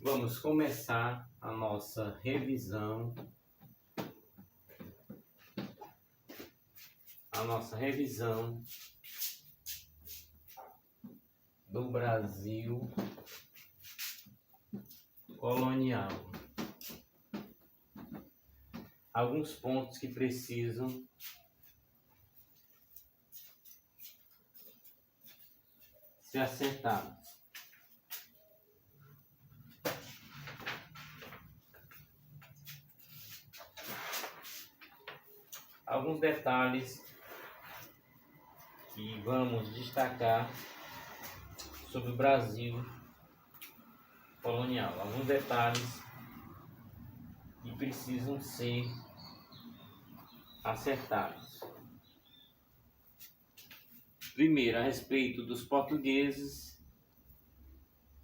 Vamos começar a nossa revisão. Do Brasil colonial. Alguns pontos que precisam ser acertados. Alguns detalhes que vamos destacar sobre o Brasil colonial. Alguns detalhes que precisam ser acertados. Primeiro, a respeito dos portugueses,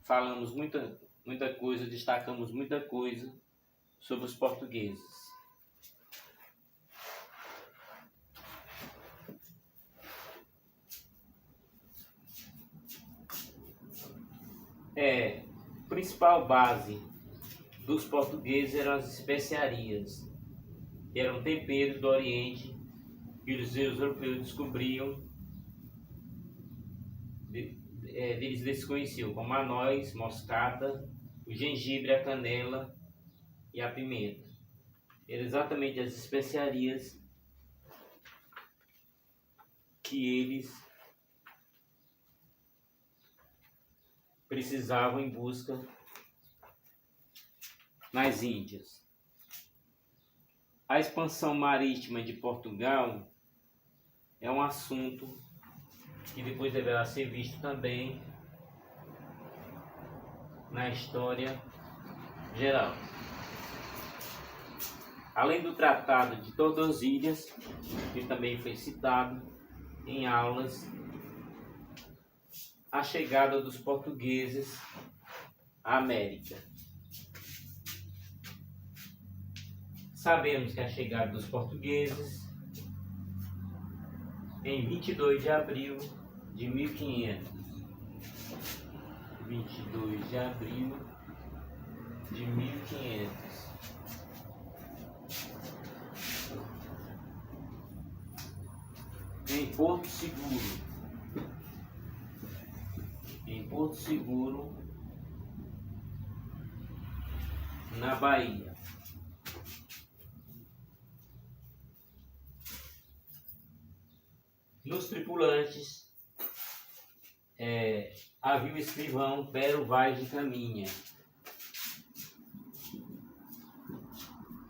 falamos muita coisa, destacamos muita coisa sobre os portugueses. A principal base dos portugueses eram as especiarias, que eram temperos do Oriente que os europeus descobriam, eles desconheciam, como a noz, moscada, o gengibre, a canela e a pimenta. Eram exatamente as especiarias que eles precisavam em busca nas Índias. A expansão marítima de Portugal é um assunto que depois deverá ser visto também na história geral. Além do Tratado de Tordesilhas, que também foi citado em aulas, a chegada dos portugueses à América. Sabemos que a chegada dos portugueses em 22 de abril de 1500. 22 de abril de 1500. Em Porto Seguro, na Bahia. Nos tripulantes havia o escrivão Pero Vaz de Caminha.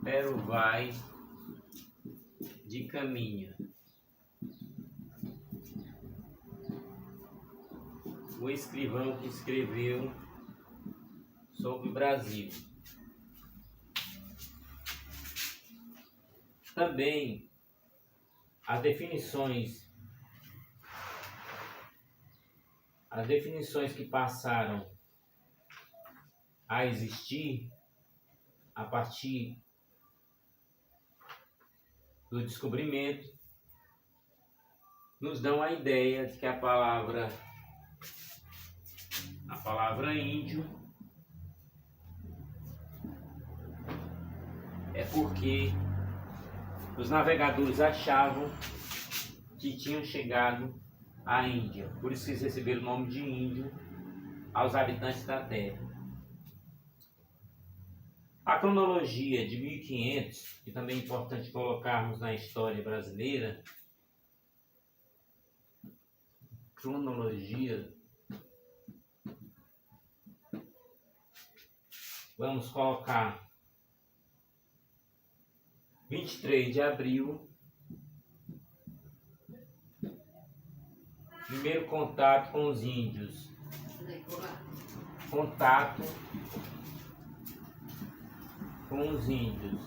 Pero Vaz de Caminha. O escrivão que escreveu sobre o Brasil. Também as definições que passaram a existir a partir do descobrimento nos dão a ideia de que a palavra índio é porque os navegadores achavam que tinham chegado à Índia, por isso eles receberam o nome de índio aos habitantes da terra. A cronologia de 1500, que também é importante colocarmos na história brasileira, vamos colocar 23 de abril, primeiro contato com os índios. Contato com os índios.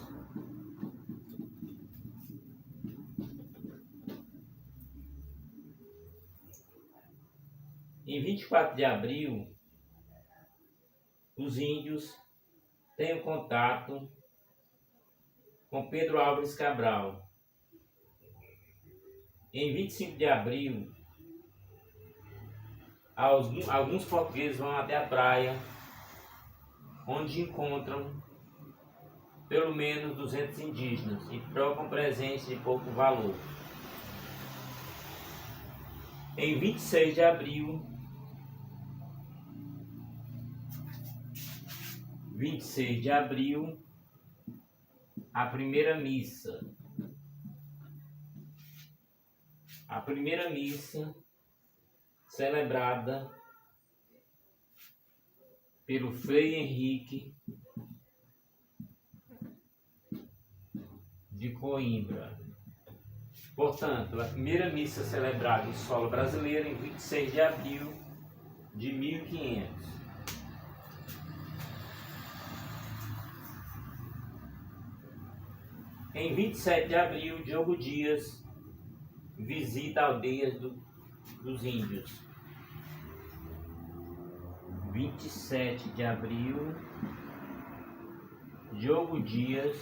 Em 24 de abril, os índios têm o contato com Pedro Álvares Cabral. Em 25 de abril, alguns portugueses vão até a praia onde encontram pelo menos 200 indígenas e trocam presentes de pouco valor. Em 26 de abril, 26 de abril, a primeira missa celebrada pelo Frei Henrique de Coimbra. Portanto, a primeira missa celebrada em solo brasileiro em 26 de abril de 1500. Em 27 de abril, Diogo Dias visita aldeias dos índios. 27 de abril, Diogo Dias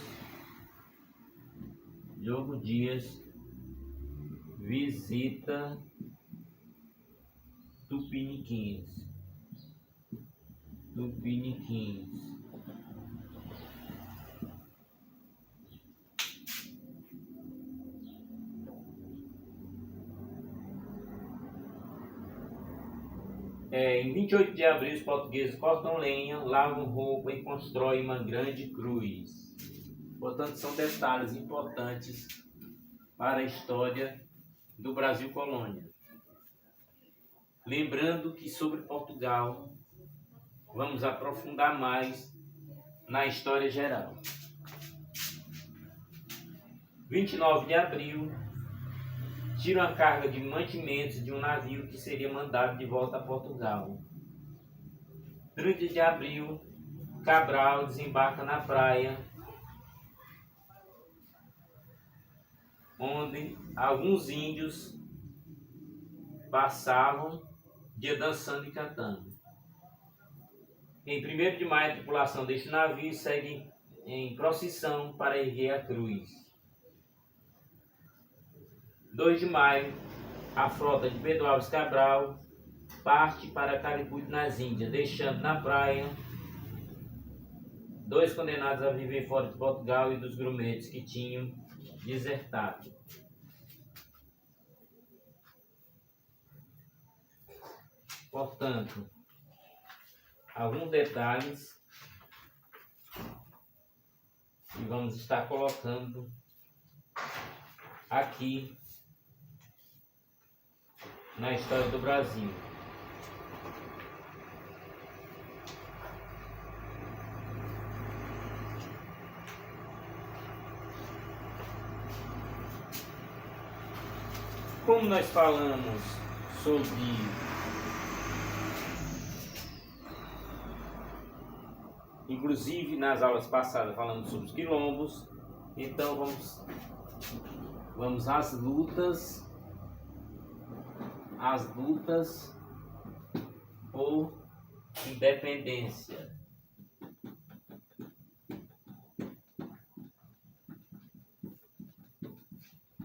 visita Tupiniquins. Em 28 de abril, os portugueses cortam lenha, lavam roupa e constroem uma grande cruz. Portanto, são detalhes importantes para a história do Brasil colônia. Lembrando que sobre Portugal vamos aprofundar mais na história geral. 29 de abril, tiram a carga de mantimentos de um navio que seria mandado de volta a Portugal. 30 de abril, Cabral desembarca na praia, onde alguns índios passavam dia dançando e cantando. Em 1º de maio, a tripulação deste navio segue em procissão para erguer a cruz. 2 de maio, a frota de Pedro Álvares Cabral parte para Caripuí nas Índias, deixando na praia 2 condenados a viver fora de Portugal e dos grumetes que tinham desertado. Portanto, alguns detalhes que vamos estar colocando aqui na história do Brasil. Como nós falamos sobre inclusive nas aulas passadas falamos sobre os quilombos, então vamos às lutas por independência.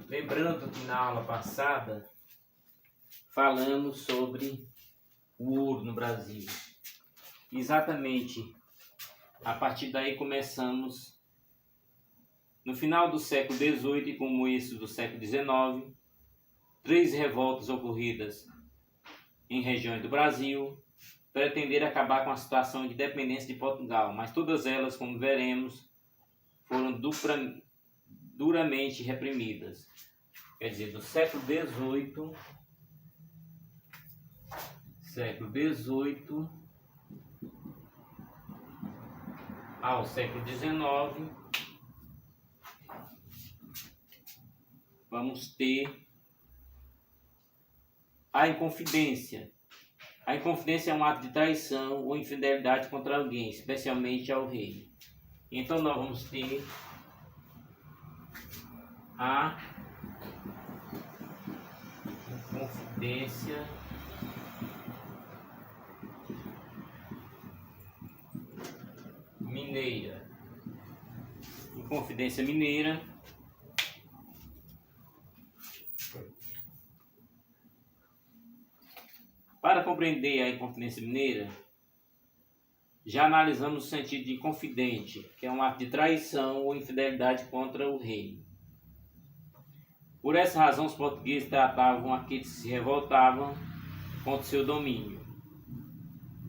Lembrando que na aula passada falamos sobre o ouro no Brasil. Exatamente a partir daí começamos, no final do século XVIII e começo do século XIX, 3 revoltas ocorridas em regiões do Brasil pretenderam acabar com a situação de dependência de Portugal, mas todas elas, como veremos, foram duramente reprimidas. Quer dizer, do século XVIII ao século XIX, vamos ter a Inconfidência. A Inconfidência é um ato de traição ou infidelidade contra alguém, especialmente ao rei. Então nós vamos ter a Inconfidência Mineira. Inconfidência Mineira Para compreender a Inconfidência Mineira, Já analisamos o sentido de confidente, que é um ato de traição ou infidelidade contra o rei. Por essa razão, os portugueses tratavam aqueles que se revoltavam contra o seu domínio.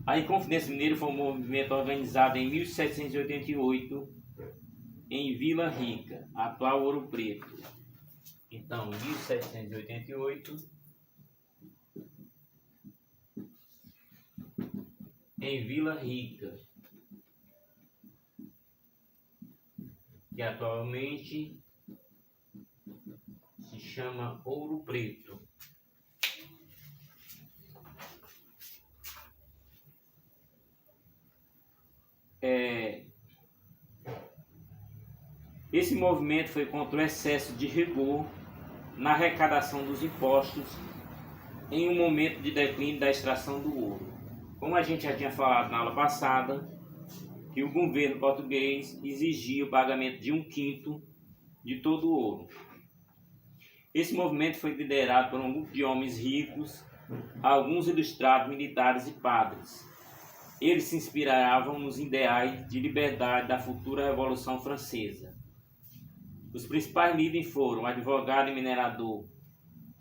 A Inconfidência Mineira foi um movimento organizado em 1788 em Vila Rica, atual Ouro Preto. Então, 1788, em Vila Rica, que atualmente se chama Ouro Preto. Esse movimento foi contra o excesso de rigor na arrecadação dos impostos em um momento de declínio da extração do ouro. Como a gente já tinha falado na aula passada, que o governo português exigia o pagamento de 1/5 de todo o ouro. Esse movimento foi liderado por um grupo de homens ricos, alguns ilustrados militares e padres. Eles se inspiravam nos ideais de liberdade da futura Revolução Francesa. Os principais líderes foram o advogado e minerador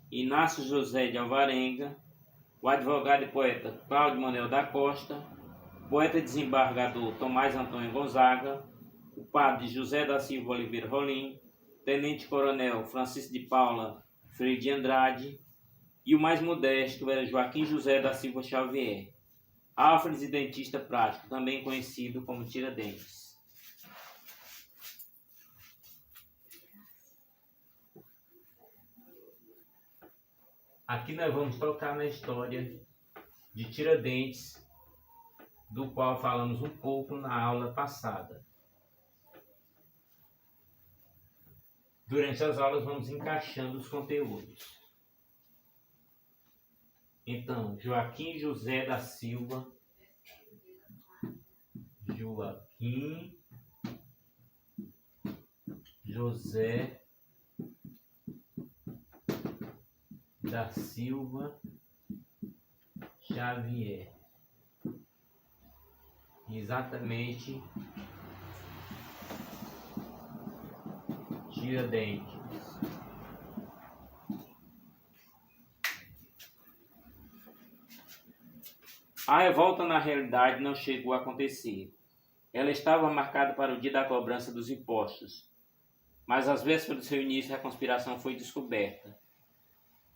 Inácio José de Alvarenga, o advogado e poeta Cláudio Manuel da Costa, o poeta e desembargador Tomás Antônio Gonzaga, o padre José da Silva Oliveira Rolim, tenente-coronel Francisco de Paula Freire de Andrade e o mais modesto era Joaquim José da Silva Xavier, alferes e dentista prático, também conhecido como Tiradentes. Aqui nós vamos tocar na história de Tiradentes, do qual falamos um pouco na aula passada. Durante as aulas vamos encaixando os conteúdos. Então, Joaquim José da Silva, Joaquim José da Silva Xavier. Exatamente, Tiradentes. A revolta, na realidade, não chegou a acontecer. Ela estava marcada para o dia da cobrança dos impostos, mas às vésperas do seu início a conspiração foi descoberta.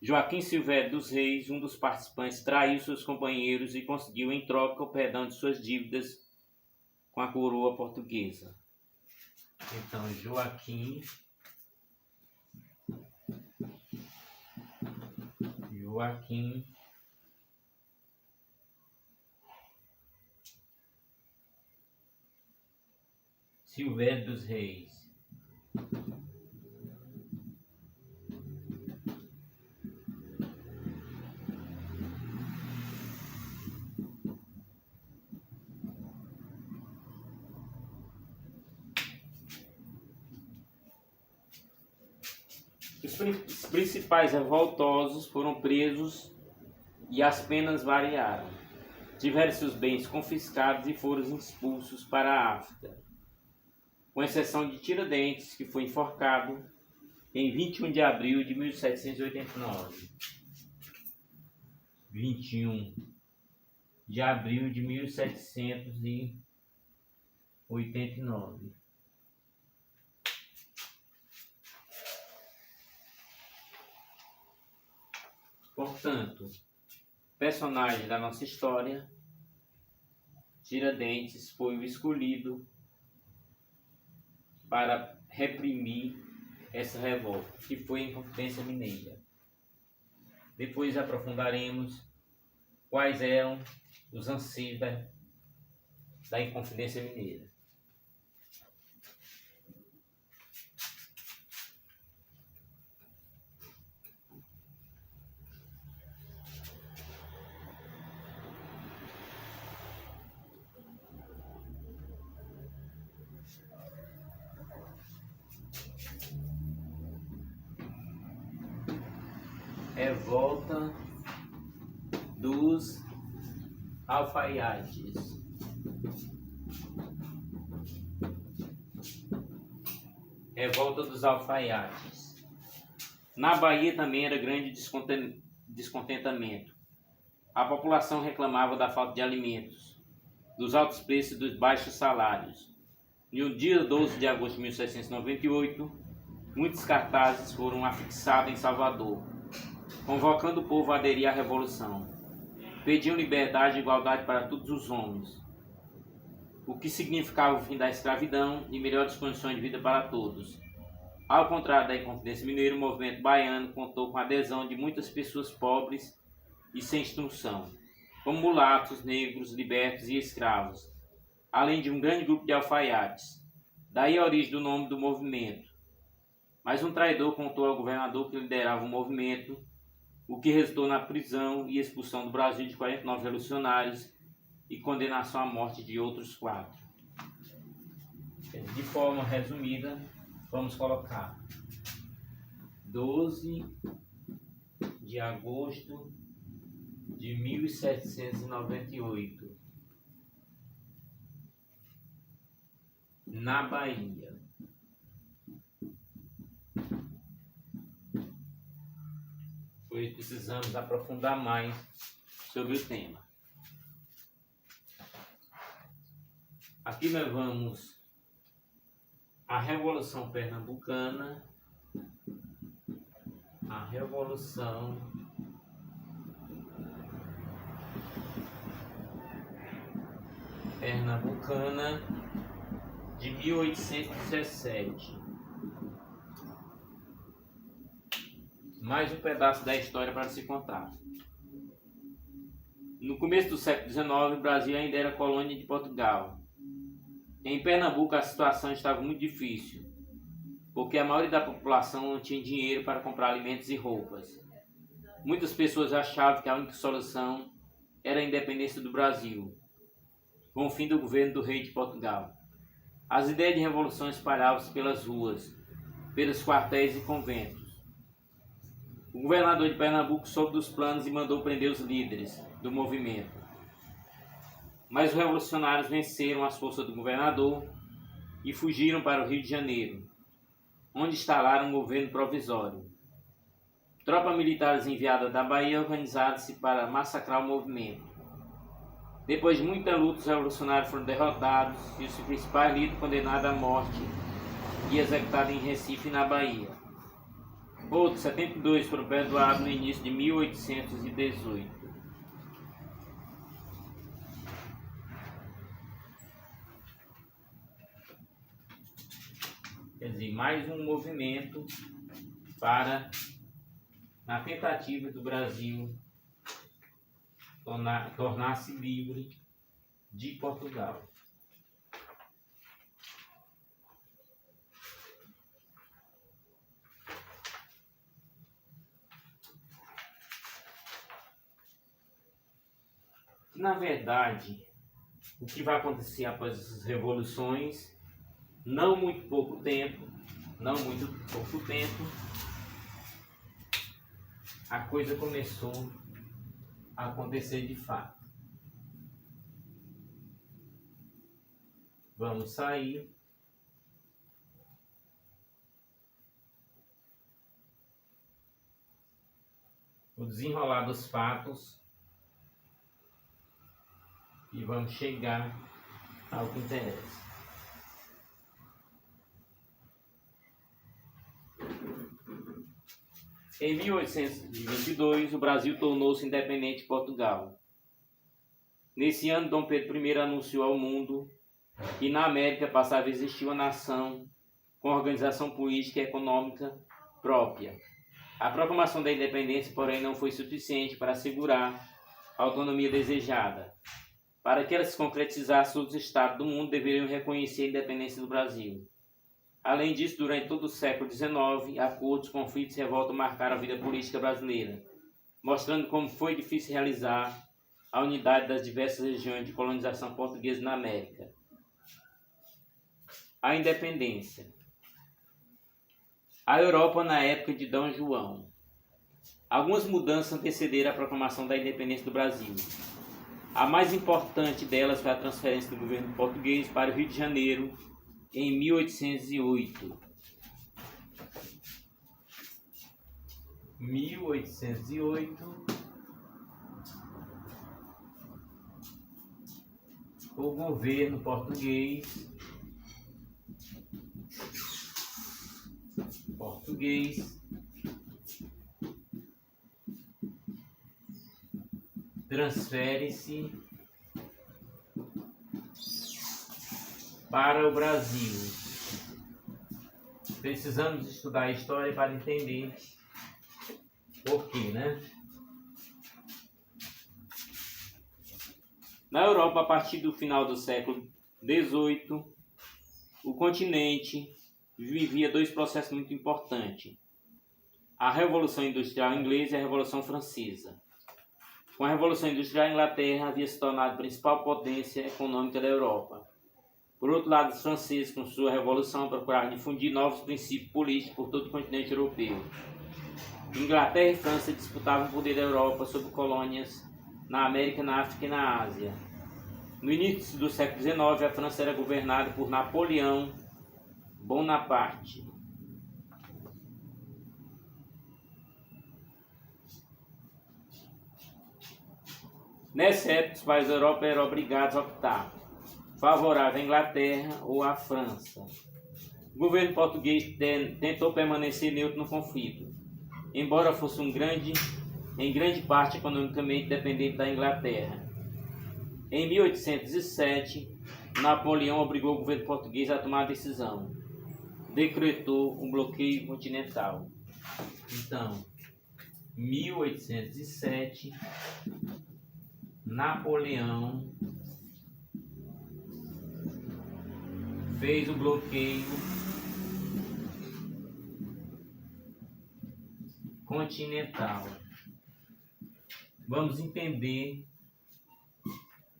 Joaquim Silvério dos Reis, um dos participantes, traiu seus companheiros e conseguiu em troca o perdão de suas dívidas com a coroa portuguesa. Então, Joaquim Silvério dos Reis. Os principais revoltosos foram presos e as penas variaram. Tiveram seus bens confiscados e foram expulsos para a África, com exceção de Tiradentes, que foi enforcado em 21 de abril de 1789. 21 de abril de 1789. Portanto, personagem da nossa história, Tiradentes foi o escolhido para reprimir essa revolta, que foi a Inconfidência Mineira. Depois aprofundaremos quais eram os anseios da Inconfidência Mineira. Revolta dos alfaiates. Revolta dos alfaiates. Na Bahia também era grande descontentamento. A população reclamava da falta de alimentos, dos altos preços e dos baixos salários. No dia 12 de agosto de 1798, muitos cartazes foram afixados em Salvador, convocando o povo a aderir à revolução. Pediam liberdade e igualdade para todos os homens, o que significava o fim da escravidão e melhores condições de vida para todos. Ao contrário da Inconfidência Mineira, o movimento baiano contou com a adesão de muitas pessoas pobres e sem instrução, como mulatos, negros, libertos e escravos, além de um grande grupo de alfaiates. Daí a origem do nome do movimento. Mas um traidor contou ao governador que liderava o movimento, o que resultou na prisão e expulsão do Brasil de 49 revolucionários e condenação à morte de outros 4. De forma resumida, vamos colocar 12 de agosto de 1798, na Bahia. Pois precisamos aprofundar mais sobre o tema. Aqui nós vamos a Revolução Pernambucana, a Revolução Pernambucana de 1817. Mais um pedaço da história para se contar. No começo do século XIX, o Brasil ainda era colônia de Portugal. Em Pernambuco, a situação estava muito difícil, porque a maioria da população não tinha dinheiro para comprar alimentos e roupas. Muitas pessoas achavam que a única solução era a independência do Brasil, com o fim do governo do rei de Portugal. As ideias de revolução espalhavam-se pelas ruas, pelos quartéis e conventos. O governador de Pernambuco soube dos planos e mandou prender os líderes do movimento. Mas os revolucionários venceram as forças do governador e fugiram para o Rio de Janeiro, onde instalaram um governo provisório. Tropas militares enviadas da Bahia organizaram-se para massacrar o movimento. Depois de muita luta, os revolucionários foram derrotados e os principais líderes condenados à morte e executados em Recife, na Bahia. Outros 72 foram perdoados no início de 1818. Quer dizer, mais um movimento na tentativa do Brasil tornar-se livre de Portugal. Na verdade, o que vai acontecer após essas revoluções, não muito pouco tempo, a coisa começou a acontecer de fato. Vamos sair. O desenrolar dos fatos e vamos chegar ao que interessa. Em 1822, o Brasil tornou-se independente de Portugal. Nesse ano, Dom Pedro I anunciou ao mundo que na América passava a existir uma nação com organização política e econômica própria. A proclamação da independência, porém, não foi suficiente para assegurar a autonomia desejada. Para que ela se concretizasse, todos os estados do mundo deveriam reconhecer a independência do Brasil. Além disso, durante todo o século XIX, acordos, conflitos e revoltas marcaram a vida política brasileira, mostrando como foi difícil realizar a unidade das diversas regiões de colonização portuguesa na América. A independência. A Europa na época de Dom João. Algumas mudanças antecederam a proclamação da independência do Brasil. A mais importante delas foi a transferência do governo português para o Rio de Janeiro em 1808. 1808, o governo português transfere-se para o Brasil. Precisamos estudar a história para entender por quê, né? Na Europa, a partir do final do século XVIII, o continente vivia dois processos muito importantes: a Revolução Industrial Inglesa e a Revolução Francesa. Com a Revolução Industrial, a Inglaterra havia se tornado a principal potência econômica da Europa. Por outro lado, os franceses, com sua revolução, procuraram difundir novos princípios políticos por todo o continente europeu. Inglaterra e França disputavam o poder da Europa sobre colônias na América, na África e na Ásia. No início do século XIX, a França era governada por Napoleão Bonaparte. Nessa época, os países da Europa eram obrigados a optar favorável à Inglaterra ou à França. O governo português tentou permanecer neutro no conflito, embora fosse em grande parte economicamente dependente da Inglaterra. Em 1807, Napoleão obrigou o governo português a tomar a decisão. Decretou um bloqueio continental. Então, 1807, Napoleão fez o bloqueio continental. Vamos entender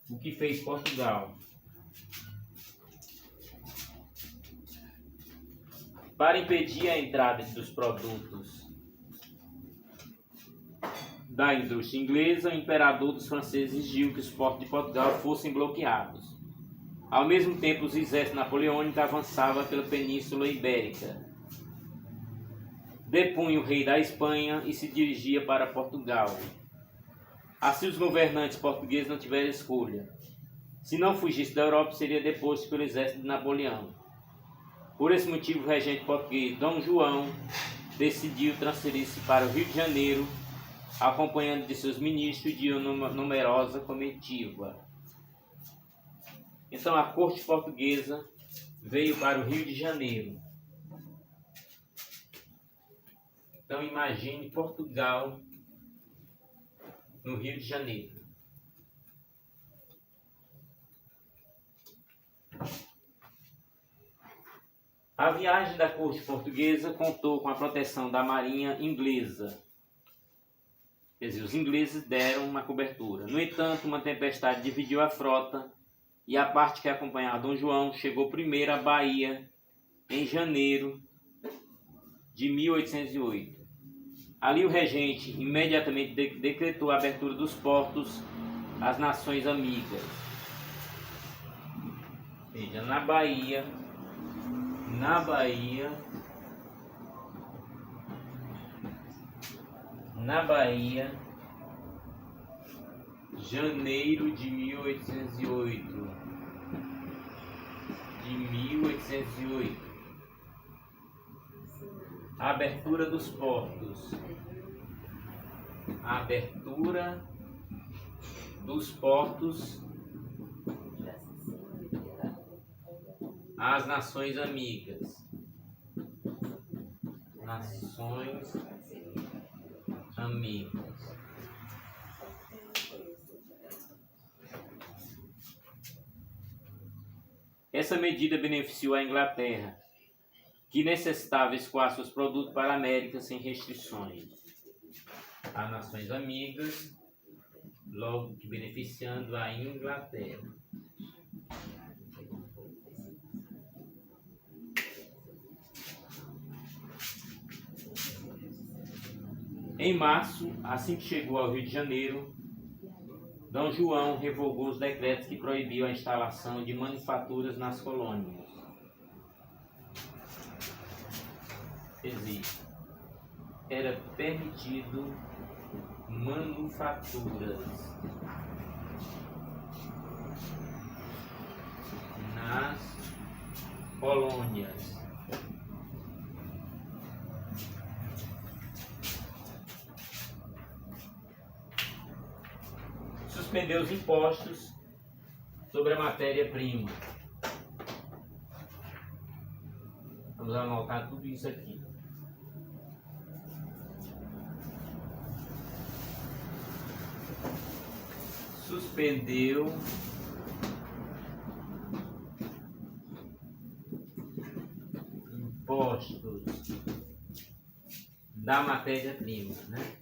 o que fez Portugal. Para impedir a entrada dos produtos da indústria inglesa, o imperador dos franceses exigiu que os portos de Portugal fossem bloqueados. Ao mesmo tempo, os exércitos napoleônicos avançavam pela Península Ibérica. Depunha o rei da Espanha e se dirigia para Portugal. Assim, os governantes portugueses não tiveram escolha. Se não fugisse da Europa, seria deposto pelo exército de Napoleão. Por esse motivo, o regente português Dom João decidiu transferir-se para o Rio de Janeiro, acompanhado de seus ministros de uma numerosa comitiva. Então, a corte portuguesa veio para o Rio de Janeiro. Então, imagine Portugal no Rio de Janeiro. A viagem da corte portuguesa contou com a proteção da marinha inglesa. Quer dizer, os ingleses deram uma cobertura. No entanto, uma tempestade dividiu a frota e a parte que acompanhava Dom João chegou primeiro à Bahia em janeiro de 1808. Ali o regente imediatamente decretou a abertura dos portos às nações amigas. Veja, na Bahia, janeiro de 1808. A abertura dos portos. Às nações amigas. Essa medida beneficiou a Inglaterra, que necessitava escoar seus produtos para a América sem restrições. As nações amigas, logo que beneficiando a Inglaterra. Em março, assim que chegou ao Rio de Janeiro, Dom João revogou os decretos que proibiam a instalação de manufaturas nas colônias. Quer dizer, era permitido manufaturas nas colônias. Suspendeu os impostos sobre a matéria-prima. Vamos anotar tudo isso aqui. Suspendeu impostos da matéria-prima, né?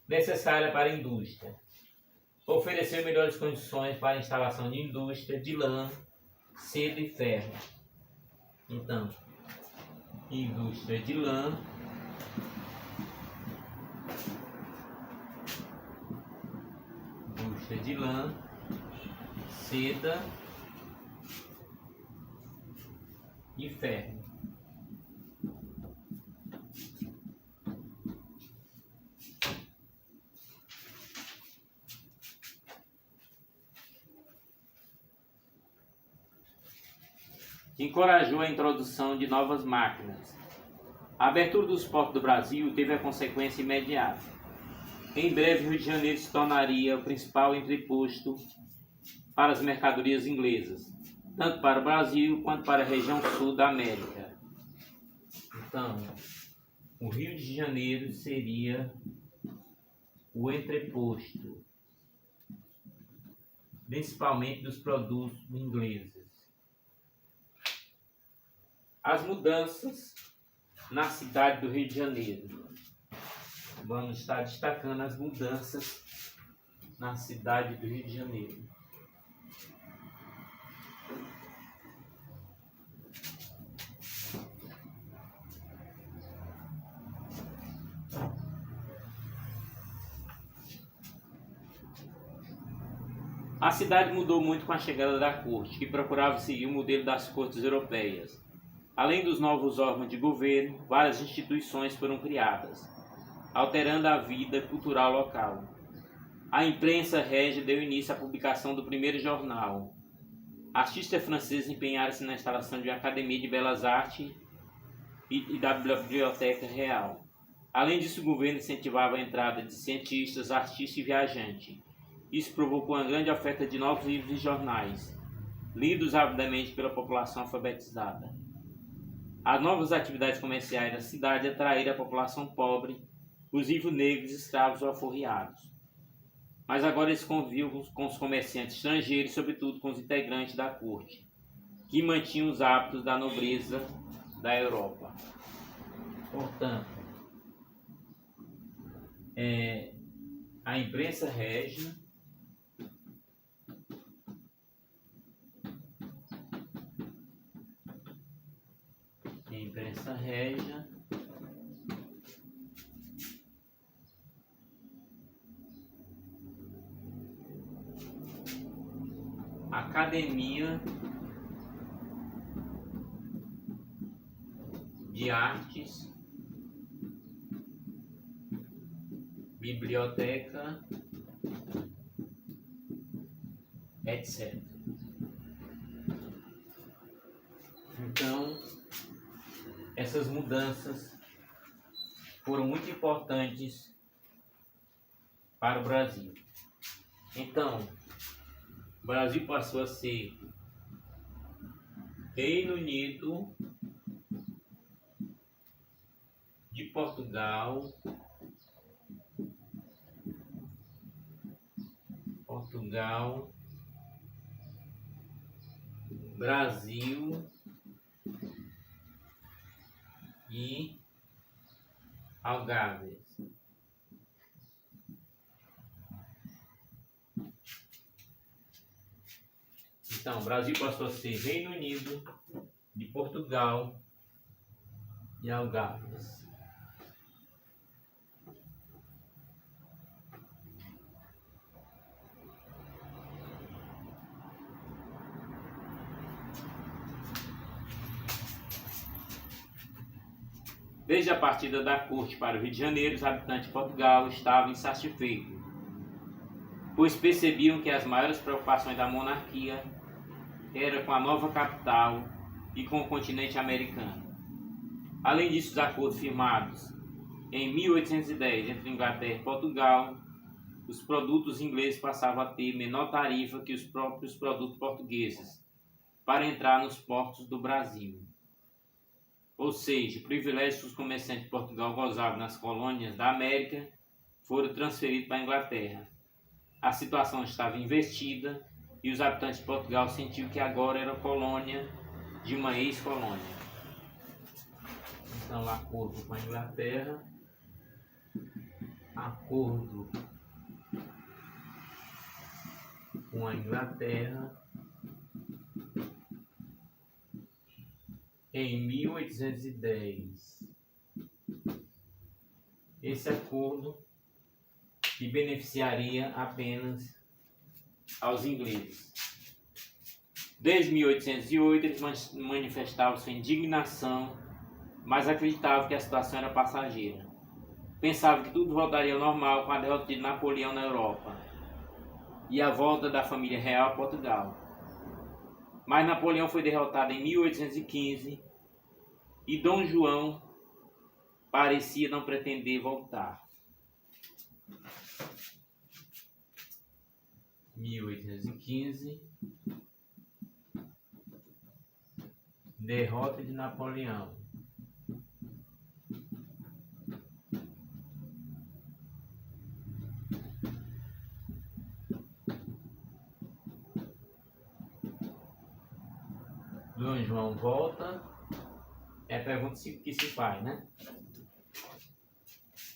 Necessária para a indústria. Ofereceu melhores condições para a instalação de indústria de lã, seda e ferro. Então, indústria de lã, seda e ferro. Encorajou a introdução de novas máquinas. A abertura dos portos do Brasil teve a consequência imediata. Em breve, Rio de Janeiro se tornaria o principal entreposto para as mercadorias inglesas, tanto para o Brasil quanto para a região sul da América. Então, o Rio de Janeiro seria o entreposto, principalmente dos produtos ingleses. As mudanças na cidade do Rio de Janeiro. Vamos estar destacando as mudanças na cidade do Rio de Janeiro. A cidade mudou muito com a chegada da corte, que procurava seguir o modelo das cortes europeias. Além dos novos órgãos de governo, várias instituições foram criadas, alterando a vida cultural local. A imprensa régia deu início à publicação do primeiro jornal. Artistas franceses empenharam-se na instalação de uma academia de belas artes e da biblioteca real. Além disso, o governo incentivava a entrada de cientistas, artistas e viajantes. Isso provocou uma grande oferta de novos livros e jornais, lidos avidamente pela população alfabetizada. As novas atividades comerciais da cidade atraíram a população pobre, inclusive negros, escravos ou alforriados. Mas agora eles conviviam com os comerciantes estrangeiros, sobretudo com os integrantes da corte, que mantinham os hábitos da nobreza da Europa. Portanto, a imprensa régia Academia de Artes, biblioteca, etc. Então, essas mudanças foram muito importantes para o Brasil. Então, o Brasil passou a ser Reino Unido de Portugal, Brasil e Algarves. Então, o Brasil passou a ser Reino Unido de Portugal e Algarves. Desde a partida da corte para o Rio de Janeiro, os habitantes de Portugal estavam insatisfeitos, pois percebiam que as maiores preocupações da monarquia eram com a nova capital e com o continente americano. Além disso, os acordos firmados em 1810 entre Inglaterra e Portugal, os produtos ingleses passavam a ter menor tarifa que os próprios produtos portugueses para entrar nos portos do Brasil. Ou seja, o privilégio que os comerciantes de Portugal gozavam nas colônias da América foram transferidos para a Inglaterra. A situação estava invertida e os habitantes de Portugal sentiam que agora era colônia de uma ex-colônia. Então, acordo com a Inglaterra, acordo com a Inglaterra em 1810. Esse acordo que beneficiaria apenas aos ingleses. Desde 1808 eles manifestavam sua indignação, mas acreditavam que a situação era passageira. Pensavam que tudo voltaria ao normal com a derrota de Napoleão na Europa e a volta da família real a Portugal. Mas Napoleão foi derrotado em 1815 e Dom João parecia não pretender voltar. 1815, derrota de Napoleão. Dom João volta. É a pergunta que se faz, né?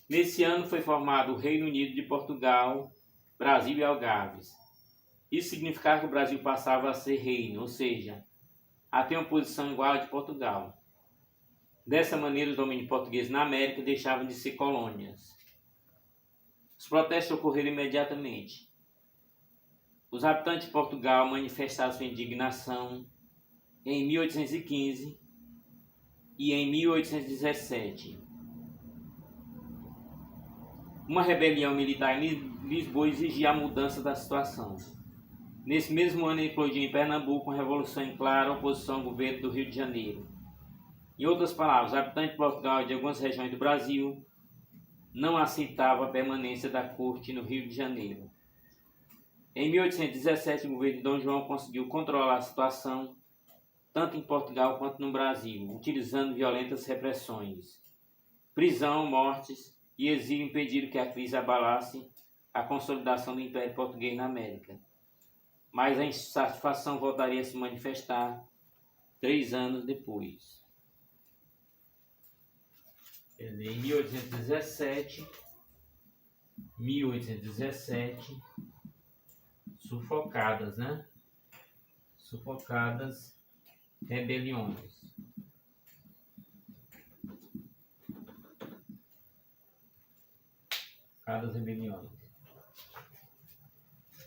Nesse ano foi formado o Reino Unido de Portugal, Brasil e Algarves. Isso significava que o Brasil passava a ser reino, ou seja, a ter uma posição igual à de Portugal. Dessa maneira, os domínios portugueses na América deixavam de ser colônias. Os protestos ocorreram imediatamente. Os habitantes de Portugal manifestaram sua indignação em 1815 e em 1817. Uma rebelião militar em Lisboa exigia a mudança da situação. Nesse mesmo ano eclodiu em Pernambuco uma revolução em clara oposição ao governo do Rio de Janeiro. Em outras palavras, os habitantes de Portugal e de algumas regiões do Brasil não aceitavam a permanência da corte no Rio de Janeiro. Em 1817, o governo de Dom João conseguiu controlar a situação tanto em Portugal quanto no Brasil, utilizando violentas repressões. Prisão, mortes e exílio impediram que a crise abalasse a consolidação do Império Português na América. Mas a insatisfação voltaria a se manifestar 3 anos depois. Em 1817, sufocadas, né? Sufocadas rebeliões.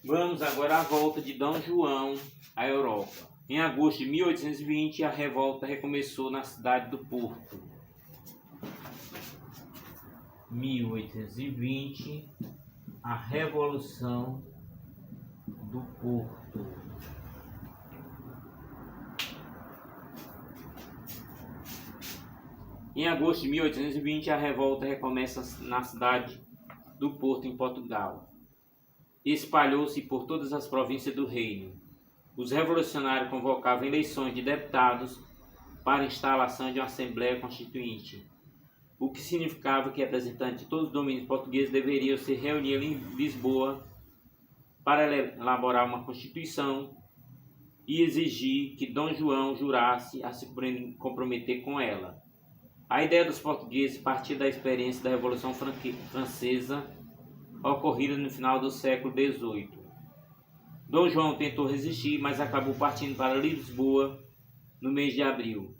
Vamos agora à volta de Dom João à Europa. Em agosto de 1820, a revolta recomeçou na cidade do Porto. 1820, a Revolução do Porto. Em agosto de 1820, a revolta recomeça na cidade do Porto, em Portugal. Espalhou-se por todas as províncias do reino. Os revolucionários convocavam eleições de deputados para a instalação de uma Assembleia Constituinte, o que significava que representantes de todos os domínios portugueses deveriam se reunir em Lisboa para elaborar uma Constituição e exigir que Dom João jurasse a se comprometer com ela. A ideia dos portugueses partia da experiência da Revolução Francesa, ocorrida no final do século XVIII. Dom João tentou resistir, mas acabou partindo para Lisboa no mês de abril.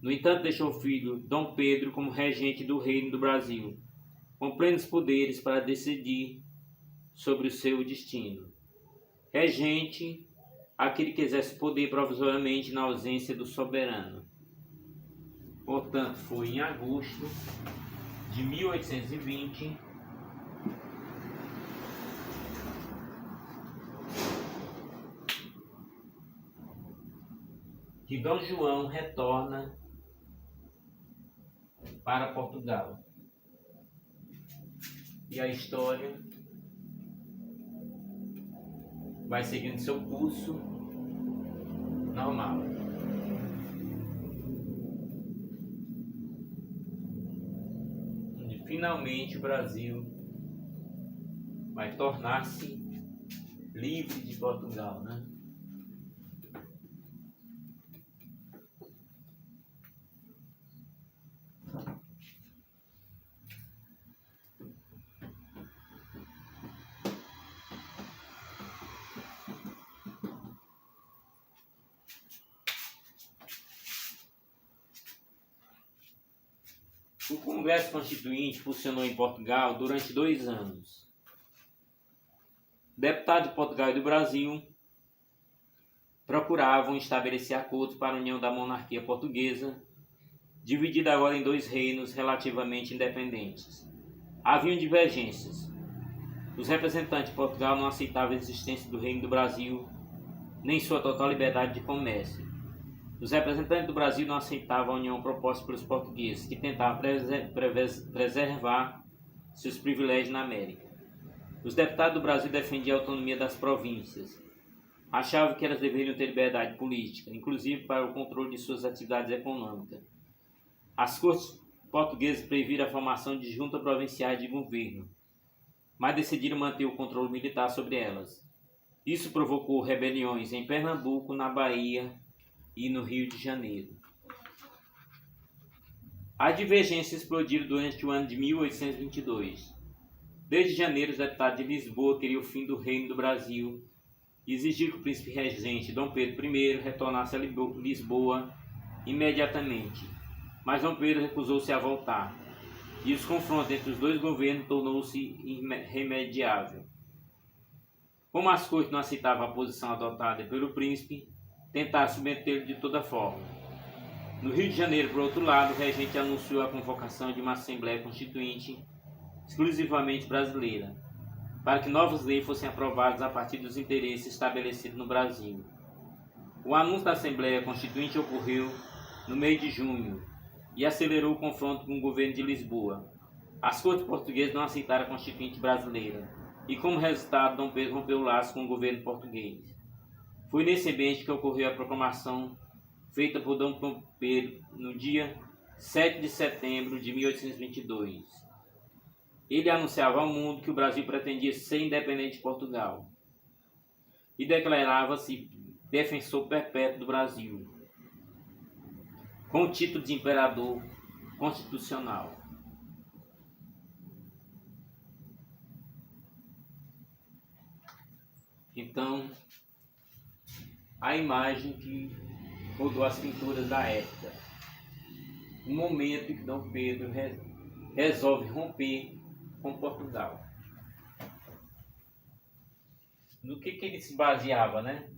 No entanto, deixou o filho Dom Pedro como regente do Reino do Brasil, com plenos poderes para decidir sobre o seu destino. Regente, aquele que exerce poder provisoriamente na ausência do soberano. Portanto, foi em agosto de 1820 que Dom João retorna para Portugal. E a história vai seguindo seu curso normal. E finalmente o Brasil vai tornar-se livre de Portugal, né? O Congresso Constituinte funcionou em Portugal durante 2 anos. Deputados de Portugal e do Brasil procuravam estabelecer acordos para a união da monarquia portuguesa, dividida agora em 2 reinos relativamente independentes. Haviam divergências. Os representantes de Portugal não aceitavam a existência do Reino do Brasil, nem sua total liberdade de comércio. Os representantes do Brasil não aceitavam a união proposta pelos portugueses, que tentavam preservar seus privilégios na América. Os deputados do Brasil defendiam a autonomia das províncias. Achavam que elas deveriam ter liberdade política, inclusive para o controle de suas atividades econômicas. As cortes portuguesas previram a formação de juntas provinciais de governo, mas decidiram manter o controle militar sobre elas. Isso provocou rebeliões em Pernambuco, na Bahia e no Rio de Janeiro. As divergências explodiram durante o ano de 1822. Desde janeiro, os deputados de Lisboa queriam o fim do Reino do Brasil e exigiram que o príncipe regente Dom Pedro I retornasse a Lisboa imediatamente. Mas Dom Pedro recusou-se a voltar, e os confrontos entre os 2 governos tornou-se irremediável. Como as cortes não aceitavam a posição adotada pelo príncipe, tentaram submetê-lo de toda forma. No Rio de Janeiro, por outro lado, o regente anunciou a convocação de uma Assembleia Constituinte exclusivamente brasileira, para que novas leis fossem aprovadas a partir dos interesses estabelecidos no Brasil. O anúncio da Assembleia Constituinte ocorreu no mês de junho e acelerou o confronto com o governo de Lisboa. As cortes portuguesas não aceitaram a Constituinte brasileira e, como resultado, Dom Pedro rompeu o laço com o governo português. Foi nesse ambiente que ocorreu a proclamação feita por Dom Pedro no dia 7 de setembro de 1822. Ele anunciava ao mundo que o Brasil pretendia ser independente de Portugal e declarava-se defensor perpétuo do Brasil, com o título de imperador constitucional. Então, a imagem que mudou as pinturas da época. O momento em que Dom Pedro resolve romper com Portugal. No que ele se baseava, né?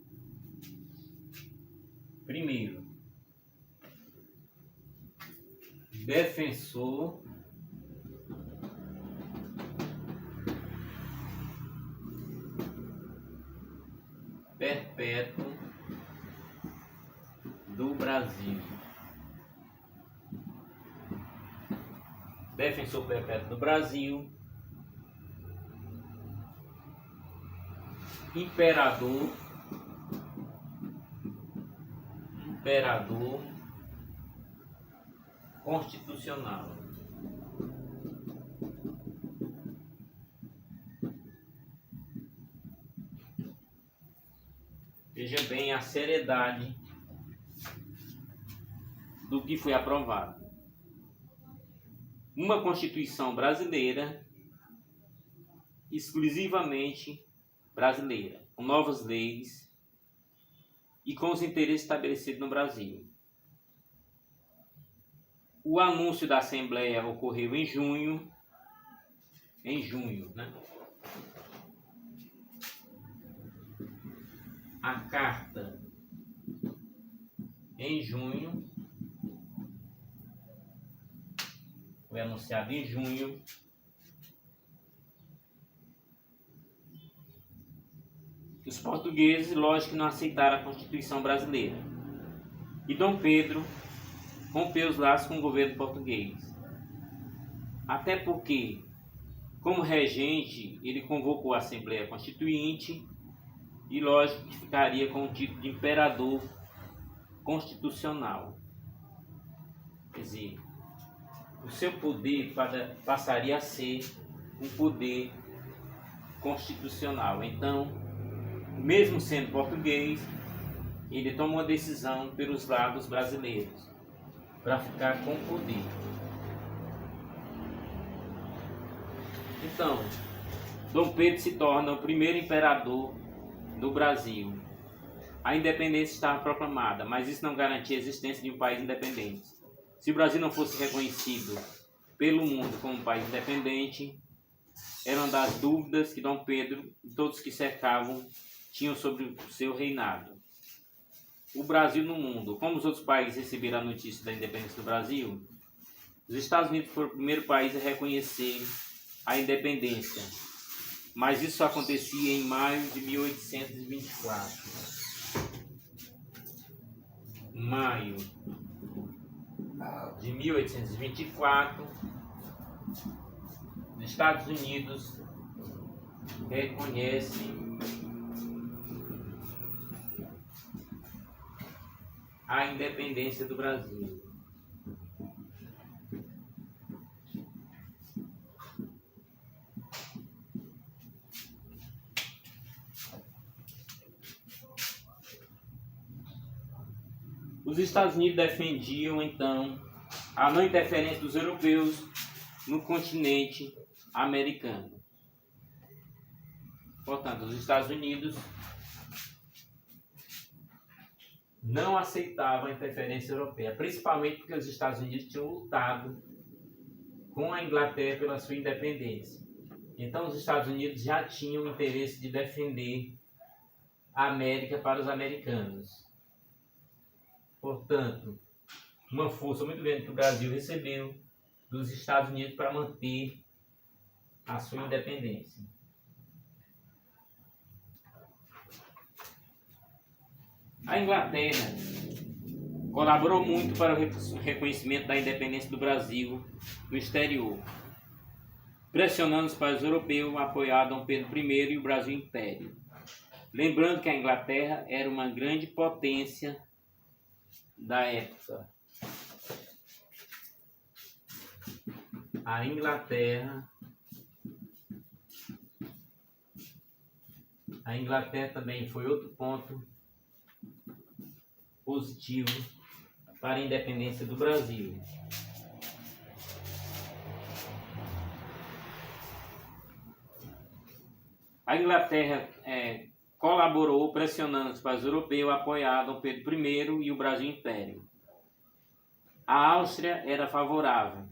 Primeiro, defensor perpétuo do Brasil. Defensor perpétuo do Brasil. Imperador constitucional. Veja bem a seriedade do que foi aprovado. Uma Constituição brasileira, exclusivamente brasileira, com novas leis e com os interesses estabelecidos no Brasil. O anúncio da Assembleia ocorreu em junho, né? A carta em junho foi anunciado em junho. Os portugueses, lógico, não aceitaram a Constituição brasileira. E Dom Pedro rompeu os laços com o governo português. Até porque, como regente, ele convocou a Assembleia Constituinte e, lógico, que ficaria com o título de imperador constitucional. Quer dizer, o seu poder passaria a ser um poder constitucional. Então, mesmo sendo português, ele tomou a decisão pelos lados brasileiros para ficar com o poder. Então, Dom Pedro se torna o primeiro imperador do Brasil. A independência estava proclamada, mas isso não garantia a existência de um país independente. Se o Brasil não fosse reconhecido pelo mundo como um país independente, era uma das dúvidas que Dom Pedro e todos que cercavam tinham sobre o seu reinado. O Brasil no mundo. Como os outros países receberam a notícia da independência do Brasil, os Estados Unidos foram o primeiro país a reconhecer a independência, mas isso acontecia em maio de 1824. Maio de 1824, os Estados Unidos reconhecem a independência do Brasil. Os Estados Unidos defendiam, então, a não interferência dos europeus no continente americano. Portanto, os Estados Unidos não aceitavam a interferência europeia, principalmente porque os Estados Unidos tinham lutado com a Inglaterra pela sua independência. Então, os Estados Unidos já tinham o interesse de defender a América para os americanos. Portanto, uma força muito grande que o Brasil recebeu dos Estados Unidos para manter a sua independência. A Inglaterra colaborou muito para o reconhecimento da independência do Brasil no exterior, pressionando os países europeus a apoiar Dom Pedro I e o Brasil Império. Lembrando que a Inglaterra era uma grande potência da época. A Inglaterra também foi outro ponto positivo para a independência do Brasil. A Inglaterra colaborou pressionando os países europeus a apoiar Dom Pedro I e o Brasil Império. A Áustria era favorável,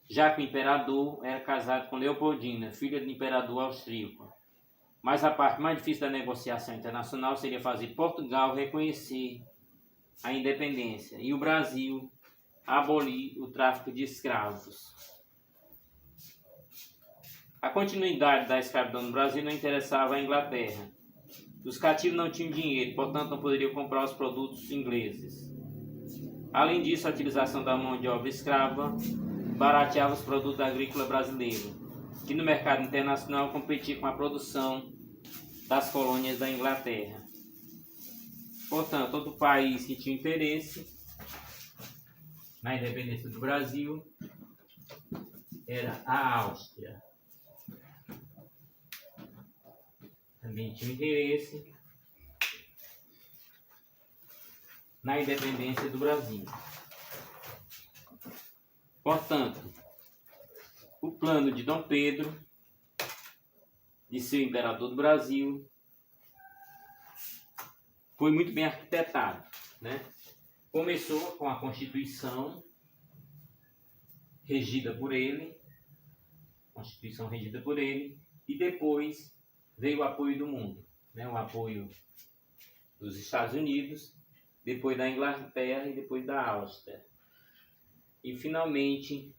já que o imperador era casado com Leopoldina, filha do imperador austríaco. Mas a parte mais difícil da negociação internacional seria fazer Portugal reconhecer a independência e o Brasil abolir o tráfico de escravos. A continuidade da escravidão no Brasil não interessava a Inglaterra. Os cativos não tinham dinheiro, portanto não poderiam comprar os produtos ingleses. Além disso, a utilização da mão de obra escrava barateava os produtos agrícolas brasileiros, que no mercado internacional competia com a produção das colônias da Inglaterra. Portanto, outro país que tinha interesse na independência do Brasil era a Áustria. Também tinha interesse na independência do Brasil. Portanto, o plano de Dom Pedro de ser o imperador do Brasil foi muito bem arquitetado, né? Começou com a Constituição regida por ele, e depois veio o apoio do mundo, né? O apoio dos Estados Unidos, depois da Inglaterra e depois da Áustria. E finalmente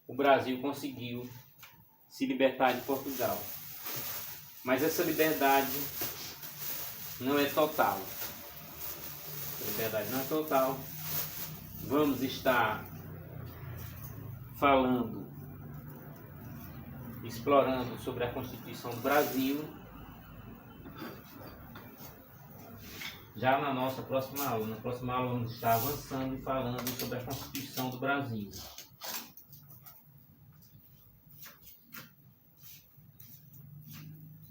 o Brasil conseguiu se libertar de Portugal. Mas essa liberdade não é total. A liberdade não é total. Vamos estar falando, explorando sobre a Constituição do Brasil já na nossa próxima aula. Na próxima aula vamos estar avançando e falando sobre a Constituição do Brasil.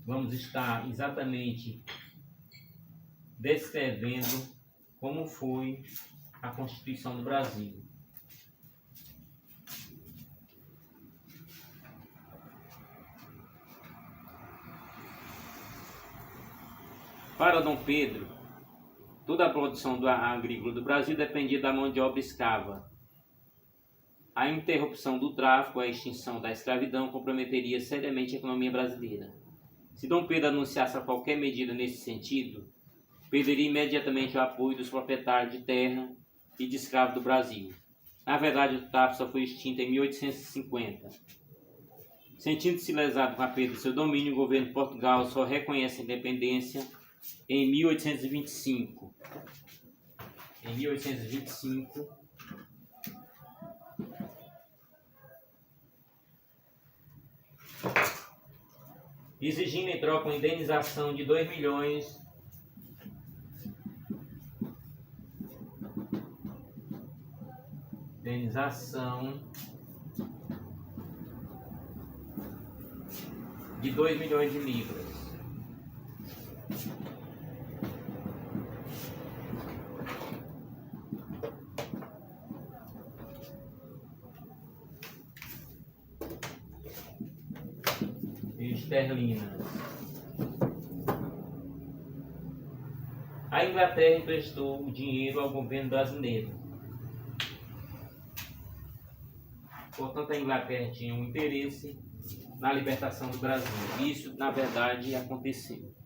Vamos estar exatamente descrevendo como foi a Constituição do Brasil. Para Dom Pedro, toda a produção agrícola do Brasil dependia da mão de obra escrava. A interrupção do tráfico, a extinção da escravidão comprometeria seriamente a economia brasileira. Se Dom Pedro anunciasse qualquer medida nesse sentido, perderia imediatamente o apoio dos proprietários de terra e de escravos do Brasil. Na verdade, o tráfico só foi extinto em 1850. Sentindo-se lesado com a perda de seu domínio, o governo de Portugal só reconhece a independência em 1825. Em 1825, exigindo em troca uma indenização de 2 milhões de 2 milhões de libras. Esterlinas. A Inglaterra emprestou o dinheiro ao governo brasileiro. Portanto, a Inglaterra tinha um interesse na libertação do Brasil. Isso, na verdade, aconteceu.